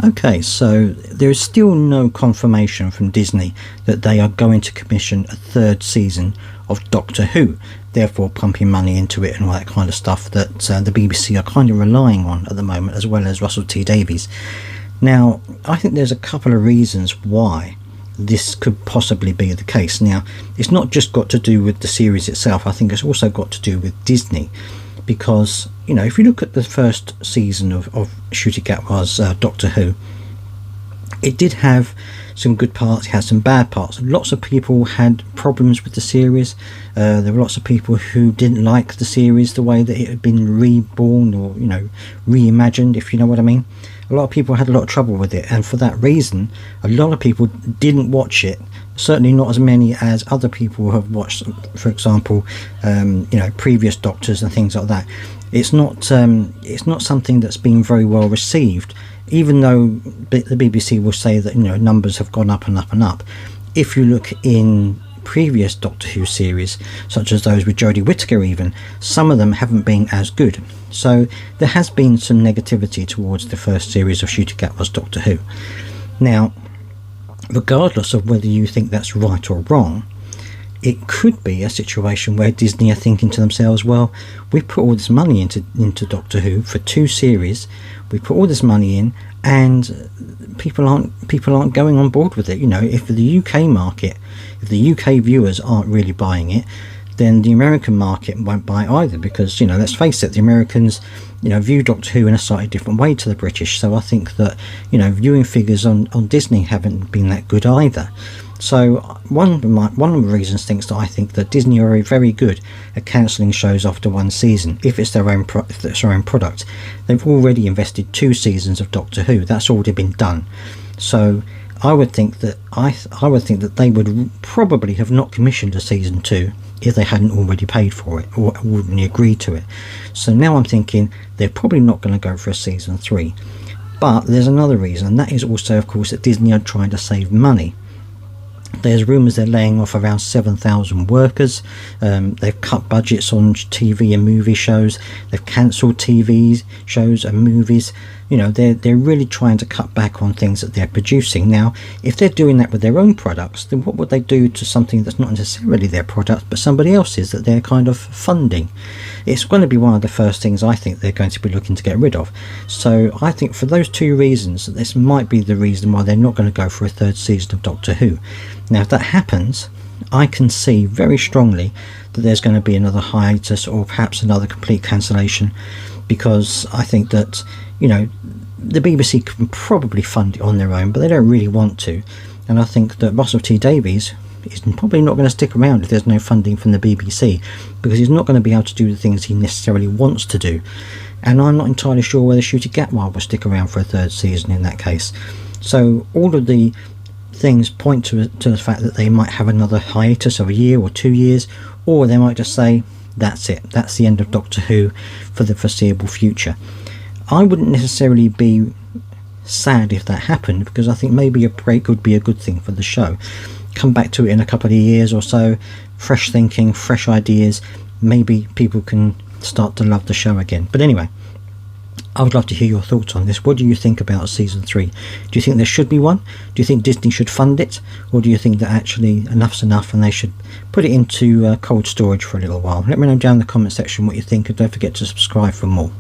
Okay, so there is still no confirmation from Disney that they are going to commission a third season of Doctor Who, therefore pumping money into it and all that kind of stuff that the BBC are kind of relying on at the moment, as well as Russell T Davies. Now, I think there's a couple of reasons why this could possibly be the case. Now, it's not just got to do with the series itself, I think it's also got to do with Disney, because, you know, if you look at the first season of Ncuti Gatwa's Doctor Who, it did have some good parts, it had some bad parts. Lots of people had problems with the series. There were lots of people who didn't like the series, the way that it had been reborn, or, you know, reimagined, if you know what I mean. A lot of people had a lot of trouble with it, and for that reason a lot of people didn't watch it. Certainly not as many as other people have watched, for example, you know, previous Doctors and things like that. It's not something that's been very well received, even though the BBC will say that, you know, numbers have gone up and up and up. If you look in previous Doctor Who series, such as those with Jodie Whittaker even, some of them haven't been as good. So there has been some negativity towards the first series of Ncuti Gatwa's Doctor Who. Now, regardless of whether you think that's right or wrong, it could be a situation where Disney are thinking to themselves, well, we put all this money into Doctor Who for 2 series, we put all this money in, and people aren't going on board with it. You know, if the UK market, if the UK viewers aren't really buying it, then the American market won't buy it either, because, you know, let's face it, the Americans, you know, view Doctor Who in a slightly different way to the British. So I think that, you know, viewing figures on Disney haven't been that good either. So one of the reasons I think that Disney are very good at cancelling shows after 1 season if it's their own product. They've already invested 2 seasons of Doctor Who. That's already been done. So I would think that they would probably have not commissioned a season 2 if they hadn't already paid for it or wouldn't agree to it. So now I'm thinking they're probably not going to go for a season 3. But there's another reason, and that is also, of course, that Disney are trying to save money. There's rumours they're laying off around 7,000 workers. They've cut budgets on TV and movie shows. They've cancelled TV shows and movies. You know, they're really trying to cut back on things that they're producing. Now, if they're doing that with their own products, then what would they do to something that's not necessarily their product, but somebody else's that they're kind of funding? It's going to be one of the first things I think they're going to be looking to get rid of. So I think for those 2 reasons, this might be the reason why they're not going to go for a 3rd season of Doctor Who. Now, if that happens, I can see very strongly that there's going to be another hiatus or perhaps another complete cancellation, because I think that, you know, the BBC can probably fund it on their own, but they don't really want to. And I think that Russell T Davies is probably not going to stick around if there's no funding from the BBC, because he's not going to be able to do the things he necessarily wants to do. And I'm not entirely sure whether Ncuti Gatwa will stick around for a 3rd season in that case. So all of the things point to the fact that they might have another hiatus of a year or 2 years, or they might just say, that's it, that's the end of Doctor Who for the foreseeable future. I wouldn't necessarily be sad if that happened, because I think maybe a break would be a good thing for the show. Come back to it in a couple of years or so, fresh thinking, fresh ideas, maybe people can start to love the show again. But anyway, I would love to hear your thoughts on this. What do you think about season 3? Do you think there should be one? Do you think Disney should fund it? Or do you think that actually enough's enough and they should put it into cold storage for a little while? Let me know down in the comment section what you think, and don't forget to subscribe for more.